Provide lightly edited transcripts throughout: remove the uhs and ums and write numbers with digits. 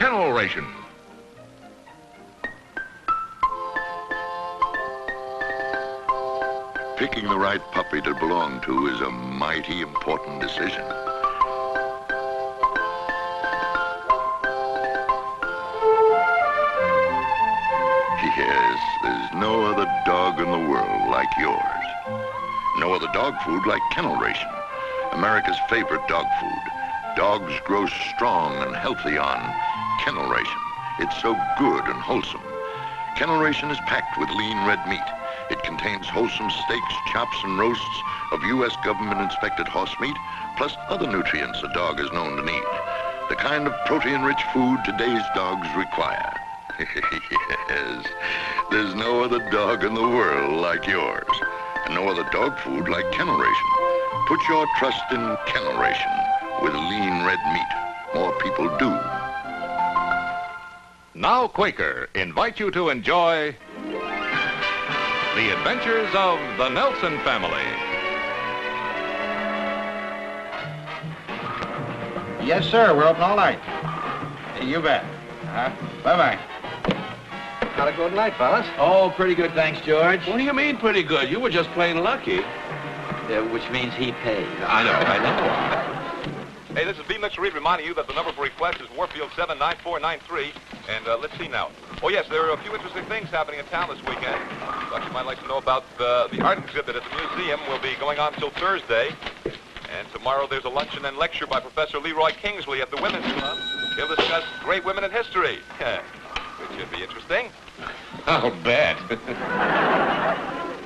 kennel ration. Picking the right puppy to belong to is a mighty important decision. Yes, there's no other dog in the world like yours. No other dog food like kennel ration, America's favorite dog food. Dogs grow strong and healthy on kennel ration. It's so good and wholesome. Kennel ration is packed with lean red meat. It contains wholesome steaks, chops, and roasts of U.S. government-inspected horse meat, plus other nutrients a dog is known to need. The kind of protein-rich food today's dogs require. Yes, there's no other dog in the world like yours, and no other dog food like kennel ration. Put your trust in kennel ration with lean red meat. More people do. Now Quaker invite you to enjoy The Adventures of the Nelson Family. Yes, sir. We're open all night. You bet. Bye-bye. Had a good night, fellas. Oh, pretty good, thanks, George. What do you mean pretty good? You were just plain lucky. Which means he paid. I know. Hey, this is B. Mix Reed reminding you that the number for request is Warfield 79493. And let's see now. Oh, yes, there are a few interesting things happening in town this weekend. Thought you might like to know about the art exhibit at the museum. Will be going on until Thursday. And tomorrow there's a luncheon and lecture by Professor Leroy Kingsley at the Women's Club. He'll discuss great women in history. Which should be interesting. I'll bet.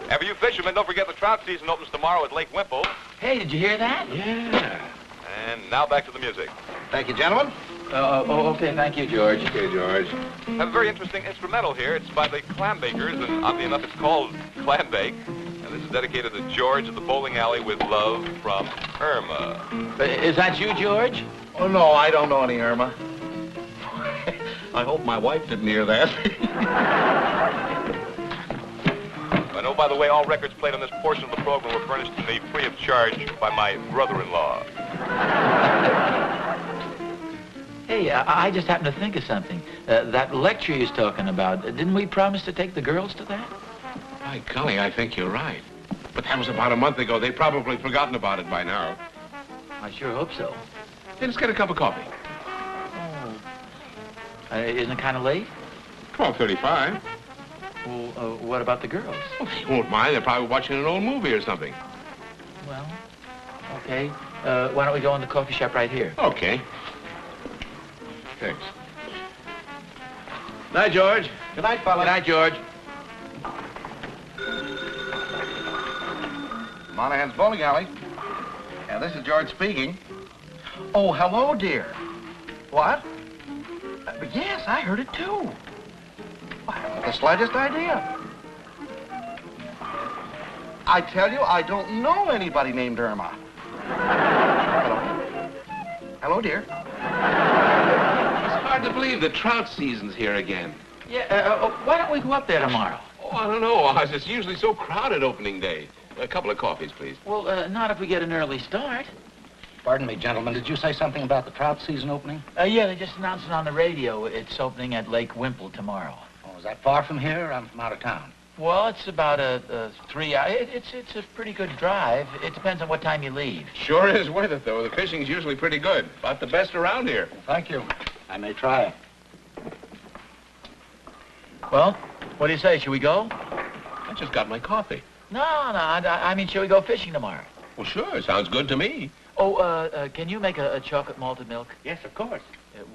And for you fishermen, don't forget the trout season opens tomorrow at Lake Whimple. Hey, did you hear that? Yeah. And now back to the music. Thank you, gentlemen. Okay, thank you, George. Okay, George. I have a very interesting instrumental here. It's by the Clam Bakers, and oddly enough, it's called Clam Bake. And this is dedicated to George at the bowling alley with love from Irma. Is that you, George? Oh, no, I don't know any Irma. I hope my wife didn't hear that. I know, by the way, all records played on this portion of the program were furnished to me free of charge by my brother-in-law. Hey, I just happened to think of something. That lecture he's talking about, didn't we promise to take the girls to that? By golly, I think you're right. But that was about a month ago. They've probably forgotten about it by now. I sure hope so. Hey, let's get a cup of coffee. Isn't it kind of late? 12:35. Well, what about the girls? Well, they won't mind. They're probably watching an old movie or something. Well, okay. Why don't we go in the coffee shop right here? Okay. Thanks. Night, George. Good night, fellas. Good night, George. Monahan's bowling alley. Yeah, this is George speaking. Oh, hello, dear. What? Yes, I heard it, too. I haven't the slightest idea. I tell you, I don't know anybody named Irma. Hello? Hello, dear. It's hard to believe the trout season's here again. Yeah, why don't we go up there tomorrow? Oh, I don't know, Oz. It's usually so crowded opening day. A couple of coffees, please. Well, not if we get an early start. Pardon me, gentlemen. Did you say something about the trout season opening? Yeah, they just announced it on the radio. It's opening at Lake Whimple tomorrow. Oh, is that far from here? I'm from out of town. Well, it's about a 3 hour. It's a pretty good drive. It depends on what time you leave. Sure is worth it, though. The fishing's usually pretty good. About the best around here. Well, thank you. I may try. Well, what do you say? Should we go? I just got my coffee. No, I mean, shall we go fishing tomorrow? Well, sure. Sounds good to me. Oh, can you make a chocolate malted milk? Yes, of course.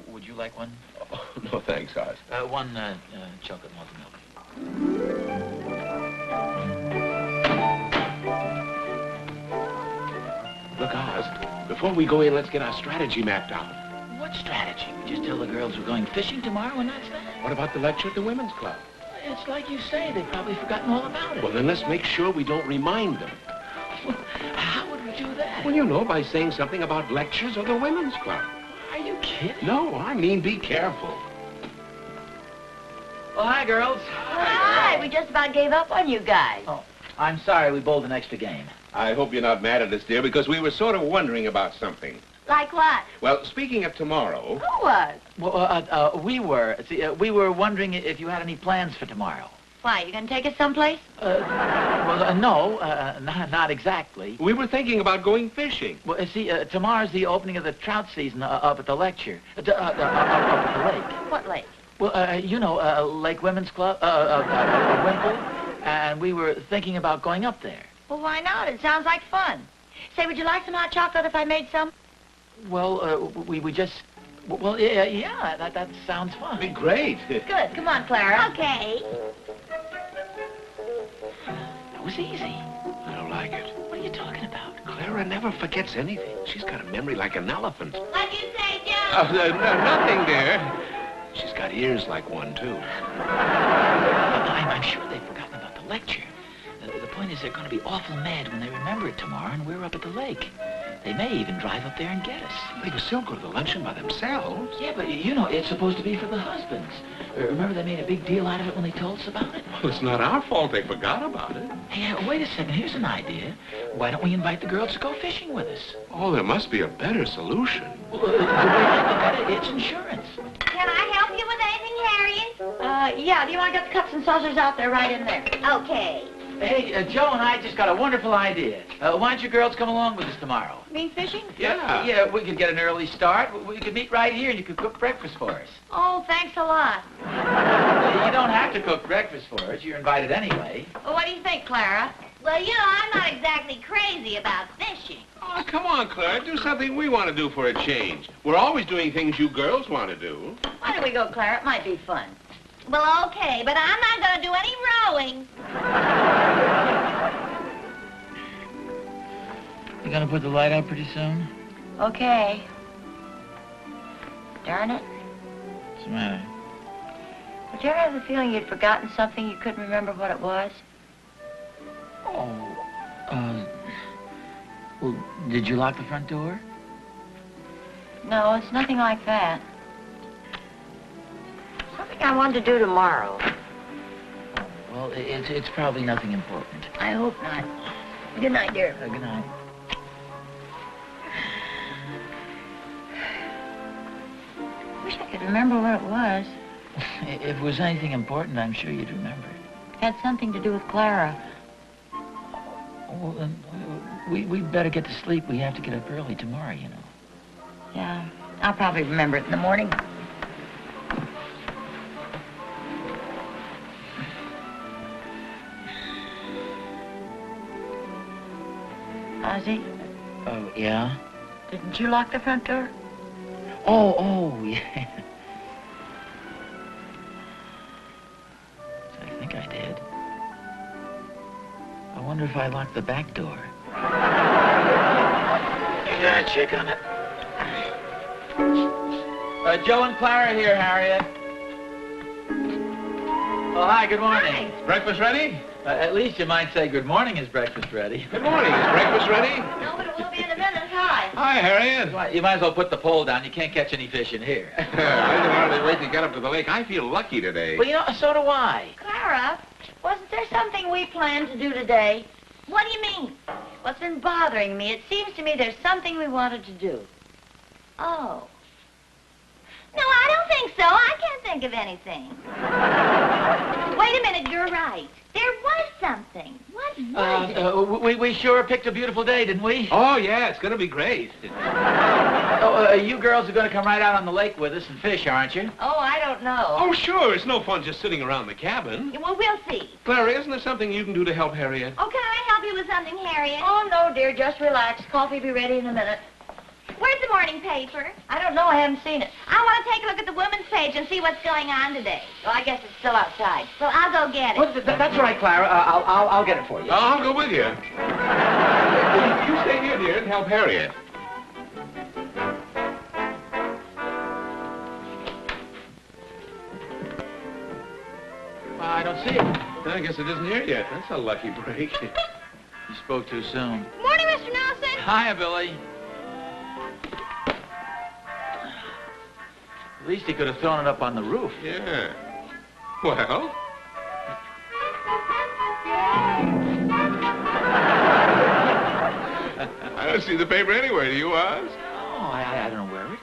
Would you like one? Oh, no, thanks, Oz. One chocolate malted milk. Look, Oz, before we go in, let's get our strategy mapped out. What strategy? We just tell the girls we're going fishing tomorrow and that's that? What about the lecture at the Women's Club? It's like you say, they've probably forgotten all about it. Well, then let's make sure we don't remind them. How would we do that? Well, you know, by saying something about lectures or the Women's Club. Are you kidding? No, I mean be careful. Oh, hi, girls. Hi, we just about gave up on you guys. Oh, I'm sorry we bowled an extra game. I hope you're not mad at us, dear, because we were sort of wondering about something. Like what? Well, speaking of tomorrow... Who was? Well, we were. See, we were wondering if you had any plans for tomorrow. Why, you gonna take us someplace? No, not exactly. We were thinking about going fishing. Well, see, tomorrow's the opening of the trout season up at the lecture. Up at the lake. What lake? Well, you know, Lake Women's Club, Wimple, and we were thinking about going up there. Well, why not? It sounds like fun. Say, would you like some hot chocolate if I made some? Well, we just... Well, yeah, that sounds fun. Be great. Good. Come on, Clara. Okay. That was easy. I don't like it. What are you talking about? Clara never forgets anything. She's got a memory like an elephant. What'd you say, Joe? Nothing, dear. She's got ears like one, too. I'm sure they've forgotten about the lecture. The point is they're going to be awful mad when they remember it tomorrow and we're up at the lake. They may even drive up there and get us. They could still go to the luncheon by themselves. Yeah, but you know, it's supposed to be for the husbands. Remember they made a big deal out of it when they told us about it? Well, it's not our fault they forgot about it. Hey, wait a second. Here's an idea. Why don't we invite the girls to go fishing with us? Oh, there must be a better solution. Well, the way I look at it, it's insurance. Can I help you with anything, Harriet? Yeah. Do you want to get the cups and saucers out there right in there? Okay. Hey, Joe and I just got a wonderful idea. Why don't you girls come along with us tomorrow? You mean fishing? Yeah, we could get an early start. We could meet right here and you could cook breakfast for us. Oh, thanks a lot. You don't have to cook breakfast for us. You're invited anyway. Well, what do you think, Clara? Well, you know, I'm not exactly crazy about fishing. Oh, come on, Clara. Do something we want to do for a change. We're always doing things you girls want to do. Why don't we go, Clara? It might be fun. Well, okay, but I'm not going to do any rowing. You gonna put the light out pretty soon? Okay. Darn it. What's the matter? Did you ever have the feeling you'd forgotten something you couldn't remember what it was? Oh, well, did you lock the front door? No, it's nothing like that. Something I wanted to do tomorrow. Well, it's probably nothing important. I hope not. Good night, dear. Good night. Wish I could remember what it was. If it was anything important, I'm sure you'd remember it. Had something to do with Clara. Well, then, we'd better get to sleep. We have to get up early tomorrow, you know. Yeah, I'll probably remember it in the morning. Ozzie, Oh, yeah? didn't you lock the front door? Oh, yeah. I think I did. I wonder if I locked the back door. You gotta check on it. Joe and Clara here, Harriet. Oh, hi, good morning. Breakfast ready? At least you might say good morning, is breakfast ready? Good morning. Is breakfast ready? No, but it will be in a minute. Hi. Hi, Harriet. You might as well put the pole down. You can't catch any fish in here. I can hardly wait to get up to the lake. I feel lucky today. Well, you know, so do I. Clara, wasn't there something we planned to do today? What do you mean? What's been bothering me? It seems to me there's something we wanted to do. Oh. No, I don't think so. I can't think of anything. Wait a minute, you're right. There was something. What was it? We sure picked a beautiful day, didn't we? Oh, yeah, it's going to be great. You girls are going to come right out on the lake with us and fish, aren't you? Oh, I don't know. Oh, sure. It's no fun just sitting around the cabin. Well, we'll see. Clara, isn't there something you can do to help Harriet? Oh, can I help you with something, Harriet? Oh, no, dear. Just relax. Coffee will be ready in a minute. Where's the morning paper? I don't know. I haven't seen it. I want to take a look at the women's page and see what's going on today. Well, I guess it's still outside. Well, I'll go get it. Well, that's all right, Clara. I'll get it for you. I'll go with you. You stay here, dear, and help Harriet. Well, I don't see it. I guess it isn't here yet. That's a lucky break. You spoke too soon. Morning, Mr. Nelson. Hiya, Billy. At least he could have thrown it up on the roof. Yeah. Well? I don't see the paper anywhere, do you, Oz? No, I don't know where it is.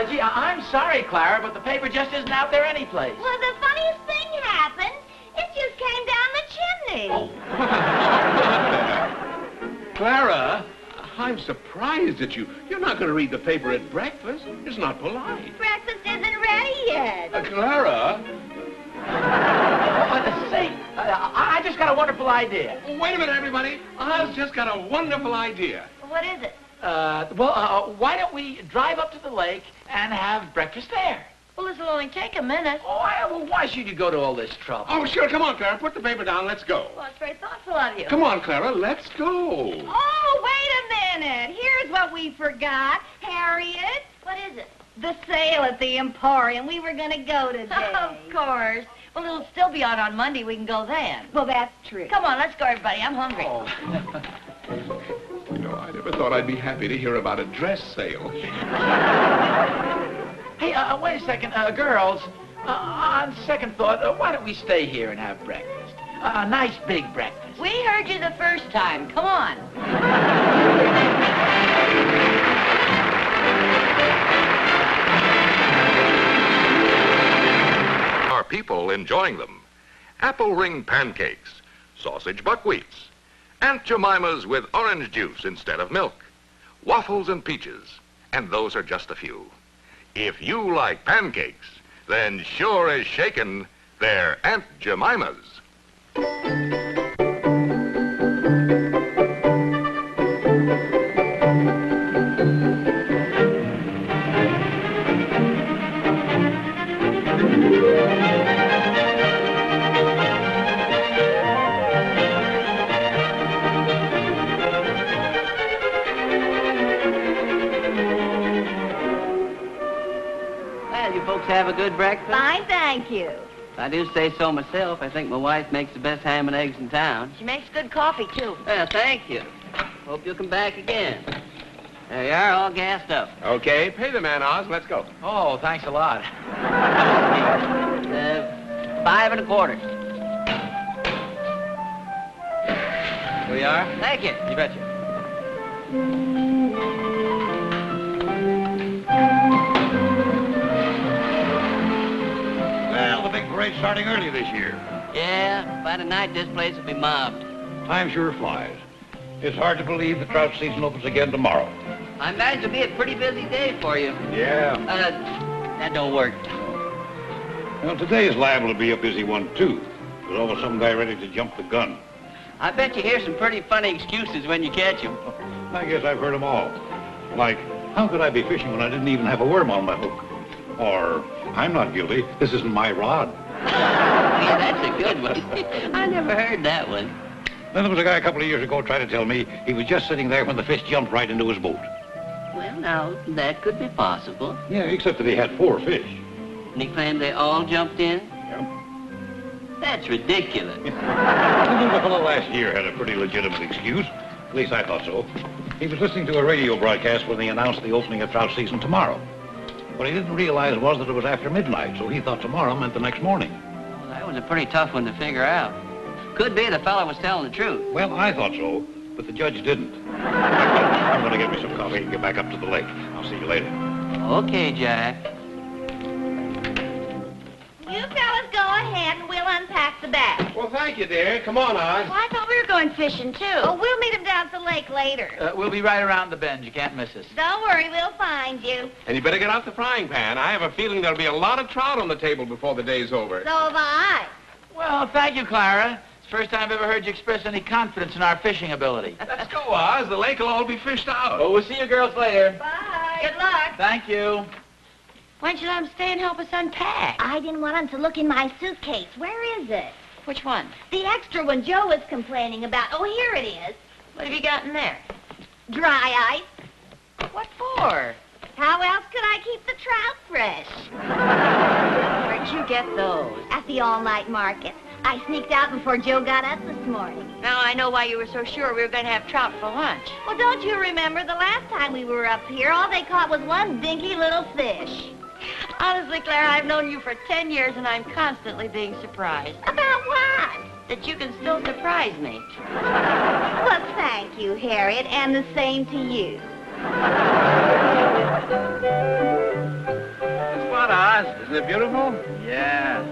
Gee, I'm sorry, Clara, but the paper just isn't out there anyplace. Well, the funniest thing happened. It just came down the chimney. Clara, I'm surprised at you. You're not going to read the paper at breakfast. It's not polite. Breakfast isn't ready yet. Clara? Say, I just got a wonderful idea. Wait a minute, everybody. Oz just got a wonderful idea. What is it? Why don't we drive up to the lake and have breakfast there? Well, this will only take a minute. Well, why should you go to all this trouble? Oh, sure. Come on, Clara. Put the paper down. Let's go. Well, it's very thoughtful of you. Come on, Clara. Let's go. Oh, wait a minute. Here's what we forgot. Harriet. What is it? The sale at the Emporium. We were going to go today. Of course. Well, it'll still be on Monday. We can go then. Well, that's true. Come on, let's go, everybody. I'm hungry. Oh. You know, I never thought I'd be happy to hear about a dress sale. Hey, wait a second. Girls, on second thought, why don't we stay here and have breakfast? A nice big breakfast. We heard you the first time. Come on. Are people enjoying them? Apple ring pancakes, sausage buckwheats, Aunt Jemima's with orange juice instead of milk, waffles and peaches, and those are just a few. If you like pancakes, then sure as shaken, they're Aunt Jemima's. Have a good breakfast? Fine, thank you. If I do say so myself, I think my wife makes the best ham and eggs in town. She makes good coffee, too. Well, thank you. Hope you'll come back again. There you are, all gassed up. Okay, pay the man, Oz. Let's go. Oh, thanks a lot. 5 1/4. Here we are. Thank you. You betcha. Well, the big parade's starting early this year. Yeah, by tonight this place will be mobbed. Time sure flies. It's hard to believe the trout season opens again tomorrow. I imagine it'll be a pretty busy day for you. Yeah. That don't work. Well, today is liable to be a busy one, too. There's always some guy ready to jump the gun. I bet you hear some pretty funny excuses when you catch him. I guess I've heard them all. Like, how could I be fishing when I didn't even have a worm on my hook? Or, I'm not guilty. This isn't my rod. Yeah, that's a good one. I never heard that one. Then there was a guy a couple of years ago tried to tell me he was just sitting there when the fish jumped right into his boat. Well, now, that could be possible. Yeah, except that he had 4 fish. And he claimed they all jumped in? Yeah. That's ridiculous. The fellow last year had a pretty legitimate excuse. At least I thought so. He was listening to a radio broadcast when they announced the opening of trout season tomorrow. What he didn't realize was that it was after midnight, so he thought tomorrow meant the next morning. Well, that was a pretty tough one to figure out. Could be the fellow was telling the truth. Well, I thought so, but the judge didn't. I'm going to get me some coffee and get back up to the lake. I'll see you later. Okay, Jack. You fellas go ahead and we'll unpack the bag. Well, thank you, dear. Come on, Oz. Well, I thought we were going fishing, too. Oh, we'll meet him down at the lake later. We'll be right around the bend. You can't miss us. Don't worry, we'll find you. And you better get out the frying pan. I have a feeling there'll be a lot of trout on the table before the day's over. So have I. Well, thank you, Clara. It's the first time I've ever heard you express any confidence in our fishing ability. Let's go, Oz. The lake will all be fished out. Well, we'll see you girls later. Bye. Good luck. Thank you. Why don't you let him stay and help us unpack? I didn't want him to look in my suitcase. Where is it? Which one? The extra one Joe was complaining about. Oh, here it is. What have you got in there? Dry ice. What for? How else could I keep the trout fresh? Where'd you get those? At the all-night market. I sneaked out before Joe got up this morning. Now I know why you were so sure we were going to have trout for lunch. Well, don't you remember the last time we were up here, all they caught was one dinky little fish. Honestly, Clara, I've known you for 10 years, and I'm constantly being surprised. About what? that you can still surprise me. Well, thank you, Harriet, and the same to you. Spot, Oz. Isn't it beautiful? Yeah.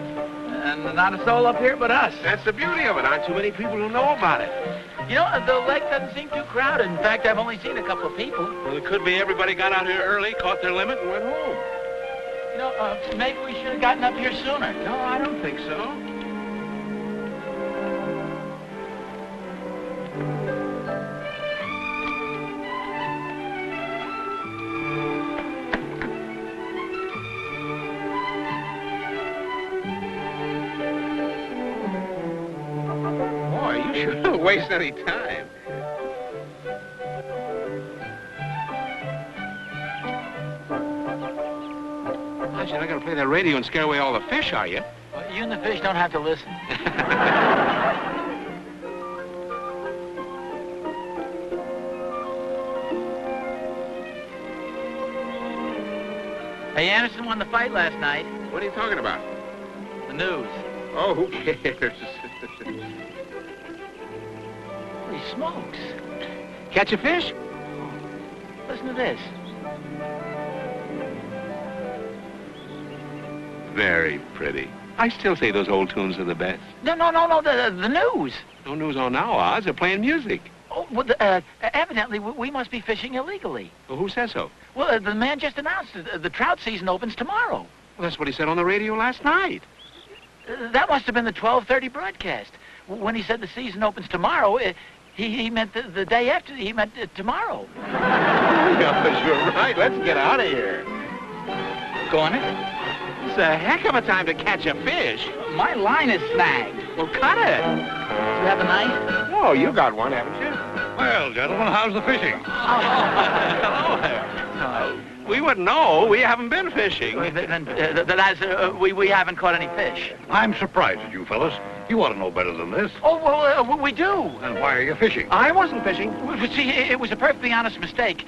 And not a soul up here but us. That's the beauty of it. Aren't too many people who know about it. You know, the lake doesn't seem too crowded. In fact, I've only seen a couple of people. Well, it could be everybody got out here early, caught their limit, and went home. You know, maybe we should have gotten up here sooner. No, I don't think so. You shouldn't waste any time. Gosh, you're not going to play that radio and scare away all the fish, are you? Well, you and the fish don't have to listen. Hey, Anderson won the fight last night. What are you talking about? The news. Oh, who cares? Holy smokes. Catch a fish? Listen to this. Very pretty. I still say those old tunes are the best. No, the news. No news on now, Oz. They're playing music. Oh, well, evidently, we must be fishing illegally. Well, who says so? Well, the man just announced the trout season opens tomorrow. Well, that's what he said on the radio last night. That must have been the 12:30 broadcast. When he said the season opens tomorrow, he meant the day after. He meant tomorrow. Yeah, but you're right. Let's get out of here. Go on it. It's a heck of a time to catch a fish. My line is snagged. Well, cut it. Do you have a knife? Oh, you got one, haven't you? Well, gentlemen, how's the fishing? Hello there. We wouldn't know. We haven't been fishing. We haven't caught any fish. I'm surprised at you fellas. You ought to know better than this. Oh, well, we do. And why are you fishing? I wasn't fishing. See, it was a perfectly honest mistake.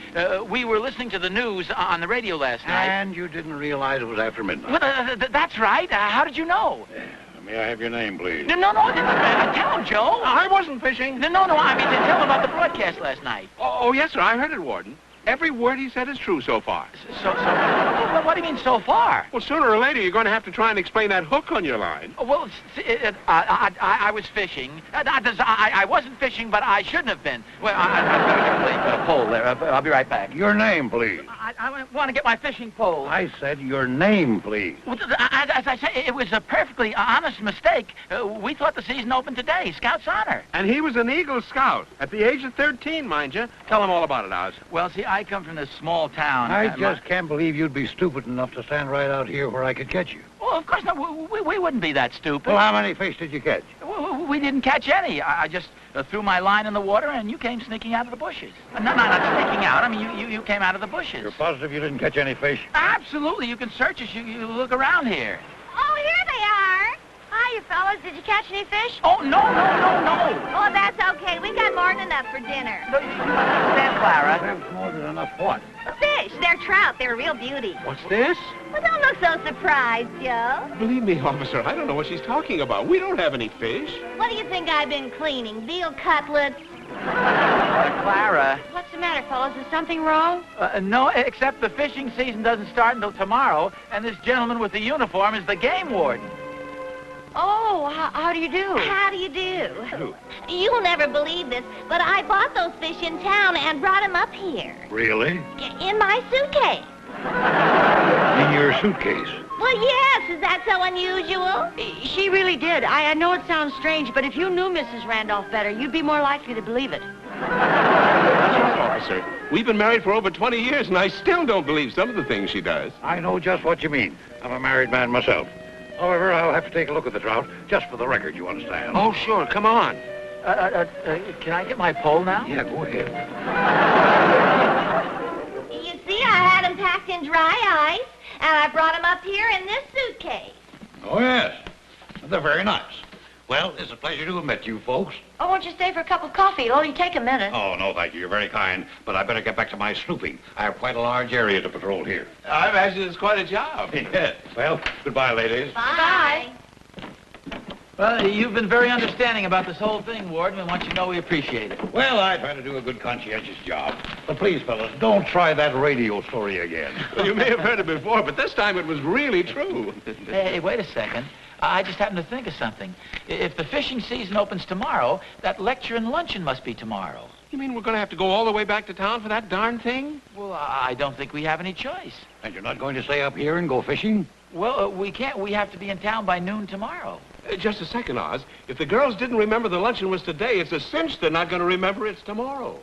We were listening to the news on the radio last night. And you didn't realize it was after midnight. Well, that's right. How did you know? May I have your name, please? No. Tell him, Joe. I wasn't fishing. No. I mean, tell him about the broadcast last night. Oh, yes, sir. I heard it, Warden. Every word he said is true so far. So what do you mean so far? Well, sooner or later, you're going to have to try and explain that hook on your line. Well, I was fishing. I wasn't fishing, but I shouldn't have been. Well, I've got to get a pole there. I'll be right back. Your name, please. I want to get my fishing pole. I said your name, please. Well, as I say, it was a perfectly honest mistake. We thought the season opened today. Scout's honor. And he was an Eagle Scout. At the age of 13, mind you. Tell him all about it, Oz. Well, see, I come from this small town. I just can't believe you'd be stupid enough to stand right out here where I could catch you. Well, of course not. We wouldn't be that stupid. Well, how many fish did you catch? We didn't catch any. I just threw my line in the water, and you came sneaking out of the bushes. No, not sneaking out. I mean, you came out of the bushes. You're positive you didn't catch any fish? Absolutely. You can search us. You look around here. Oh, here they are. Hiya, fellas. Did you catch any fish? Oh, no. Oh, that's okay. We got more than enough for dinner. No, you understand, Clara. That's more than enough what? Fish. They're trout. They're a real beauty. What's this? Well, don't look so surprised, Joe. Believe me, officer, I don't know what she's talking about. We don't have any fish. What do you think I've been cleaning? Veal cutlets? Clara. What's the matter, fellas? Is something wrong? No, except the fishing season doesn't start until tomorrow, and this gentleman with the uniform is the game warden. Oh, how do you do? How do you do? You'll never believe this, but I bought those fish in town and brought them up here. Really? In my suitcase. In your suitcase? Well, yes. Is that so unusual? She really did. I know it sounds strange, but if you knew Mrs. Randolph better, you'd be more likely to believe it. That's right, officer. We've been married for over 20 years, and I still don't believe some of the things she does. I know just what you mean. I'm a married man myself. However, I'll have to take a look at the trout, just for the record, you understand. Oh, sure. Come on. Can I get my pole now? Yeah, go ahead. You see, I had them packed in dry ice, and I brought them up here in this suitcase. Oh, yes. They're very nice. Well, it's a pleasure to have met you folks. Oh, won't you stay for a cup of coffee? It'll only take a minute. Oh, no, thank you. You're very kind. But I better get back to my snooping. I have quite a large area to patrol here. I imagine it's quite a job. Yeah. Well, goodbye, ladies. Bye. Well, you've been very understanding about this whole thing, Warden. We want you to know we appreciate it. Well, I try to do a good conscientious job. But please, fellas, don't try that radio story again. Well, you may have heard it before, but this time it was really true. Hey, wait a second. I just happened to think of something. If the fishing season opens tomorrow, that lecture and luncheon must be tomorrow. You mean we're going to have to go all the way back to town for that darn thing? Well, I don't think we have any choice. And you're not going to stay up here and go fishing? Well, we can't. We have to be in town by noon tomorrow. Just a second, Oz. If the girls didn't remember the luncheon was today, it's a cinch they're not going to remember it's tomorrow.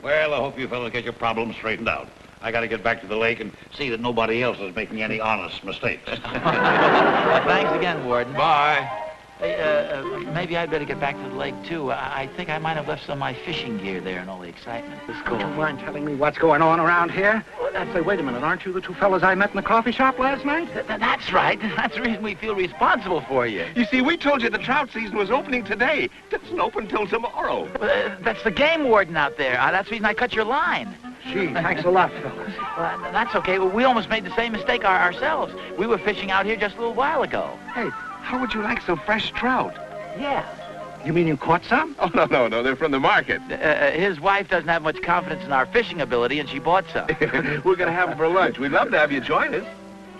Well, I hope you fellas get your problems straightened out. I got to get back to the lake and see that nobody else is making any honest mistakes. Well, thanks again, Warden. Bye. Hey, maybe I'd better get back to the lake, too. I think I might have left some of my fishing gear there in all the excitement. Would you mind telling me what's going on around here? Say, wait a minute, aren't you the two fellas I met in the coffee shop last night? That's right. That's the reason we feel responsible for you. You see, we told you the trout season was opening today. It doesn't open till tomorrow. That's the game warden out there. That's the reason I cut your line. Gee, thanks a lot, fellas. Well, that's okay. We almost made the same mistake ourselves. We were fishing out here just a little while ago. Hey, how would you like some fresh trout? Yeah. You mean you caught some? Oh, no. They're from the market. His wife doesn't have much confidence in our fishing ability, and she bought some. We're going to have them for lunch. We'd love to have you join us.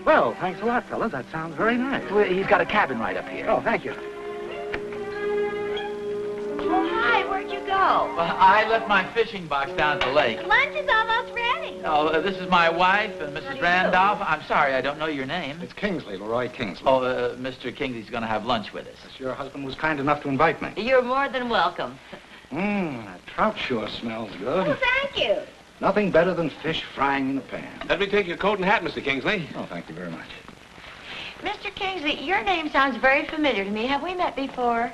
Well, thanks a lot, fellas. That sounds very nice. Well, he's got a cabin right up here. Oh, thank you. Oh, hi. Where'd you go? Well, I left my fishing box down at the lake. Lunch is almost ready. Oh, this is my wife and Mrs. Randolph. I'm sorry, I don't know your name. It's Kingsley, Leroy Kingsley. Oh, Mr. Kingsley's going to have lunch with us. Your husband was kind enough to invite me. You're more than welcome. That trout sure smells good. Oh, thank you. Nothing better than fish frying in a pan. Let me take your coat and hat, Mr. Kingsley. Oh, thank you very much. Mr. Kingsley, your name sounds very familiar to me. Have we met before?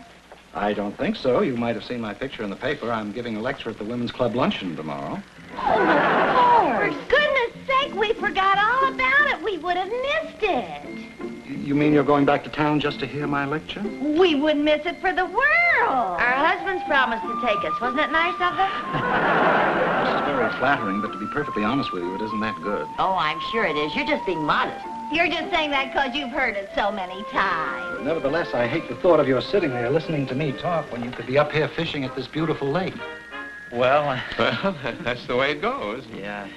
I don't think so. You might have seen my picture in the paper. I'm giving a lecture at the Women's Club luncheon tomorrow. Oh, for goodness sake, we forgot all about it. We would have missed it. You mean you're going back to town just to hear my lecture? We wouldn't miss it for the world. Our husbands promised to take us. Wasn't it nice of them? This is very flattering, but to be perfectly honest with you, it isn't that good. Oh, I'm sure it is. You're just being modest. You're just saying that because you've heard it so many times. But nevertheless, I hate the thought of your sitting there listening to me talk when you could be up here fishing at this beautiful lake. Well, that's the way it goes. Yeah.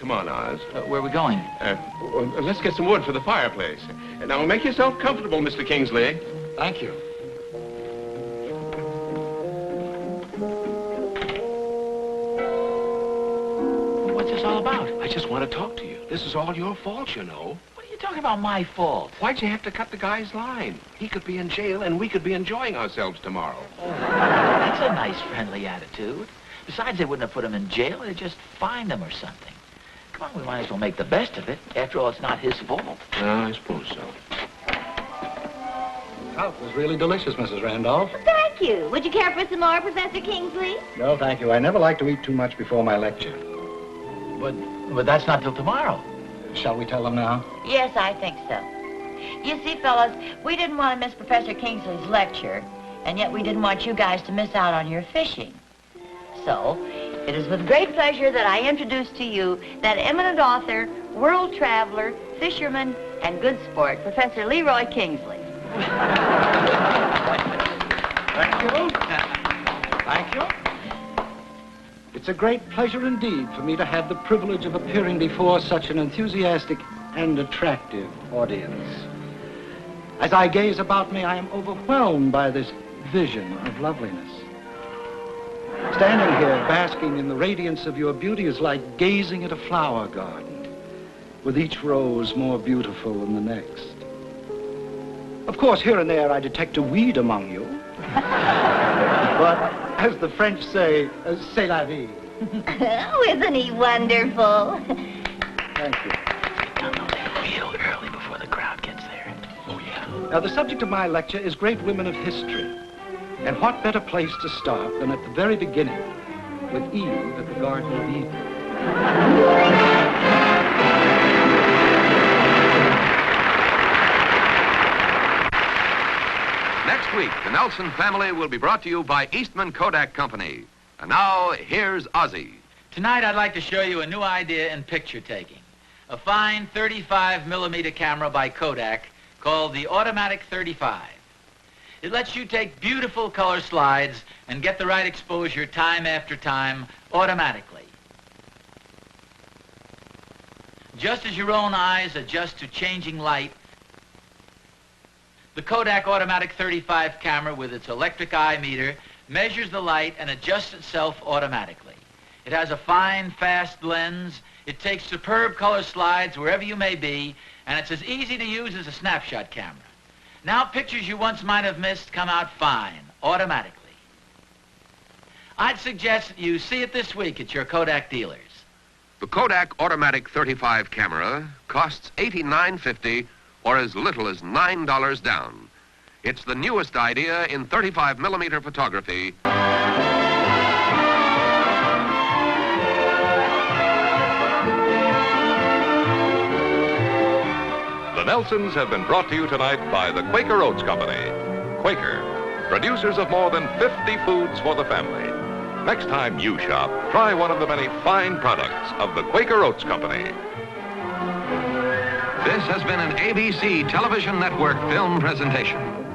Come on, Oz. Where are we going? Let's get some wood for the fireplace. Now, make yourself comfortable, Mr. Kingsley. Thank you. What's this all about? I just want to talk to you. This is all your fault, you know. What are you talking about, my fault? Why'd you have to cut the guy's line? He could be in jail, and we could be enjoying ourselves tomorrow. Oh, that's a nice, friendly attitude. Besides, they wouldn't have put him in jail. They'd just fined him or something. Come on, we might as well make the best of it. After all, it's not his fault. I suppose so. Trout was really delicious, Mrs. Randolph. Thank you. Would you care for some more, Professor Kingsley? No, thank you. I never like to eat too much before my lecture. But that's not till tomorrow. Shall we tell them now? Yes, I think so. You see, fellas, we didn't want to miss Professor Kingsley's lecture, and yet we didn't want you guys to miss out on your fishing. So, it is with great pleasure that I introduce to you that eminent author, world traveler, fisherman, and good sport, Professor Leroy Kingsley. Thank you. Thank you. It's a great pleasure indeed for me to have the privilege of appearing before such an enthusiastic and attractive audience. As I gaze about me, I am overwhelmed by this vision of loveliness. Standing here, basking in the radiance of your beauty is like gazing at a flower garden, with each rose more beautiful than the next. Of course, here and there, I detect a weed among you. But, as the French say, c'est la vie. Oh, isn't he wonderful? Thank you. No, they're real early before the crowd gets there. Oh, yeah. Now, the subject of my lecture is great women of history. And what better place to start than at the very beginning, with Eve at the Garden of Eden. Next week, the Nelson family will be brought to you by Eastman Kodak Company. And now, here's Ozzie. Tonight, I'd like to show you a new idea in picture taking. A fine 35mm camera by Kodak called the Automatic 35. It lets you take beautiful color slides and get the right exposure time after time automatically. Just as your own eyes adjust to changing light, the Kodak Automatic 35 camera with its electric eye meter measures the light and adjusts itself automatically. It has a fine, fast lens. It takes superb color slides wherever you may be, and it's as easy to use as a snapshot camera. Now pictures you once might have missed come out fine, automatically. I'd suggest that you see it this week at your Kodak dealers. The Kodak Automatic 35 camera costs $89.50 or as little as $9 down. It's the newest idea in 35mm photography. The Nelsons have been brought to you tonight by the Quaker Oats Company. Quaker, producers of more than 50 foods for the family. Next time you shop, try one of the many fine products of the Quaker Oats Company. This has been an ABC Television Network film presentation.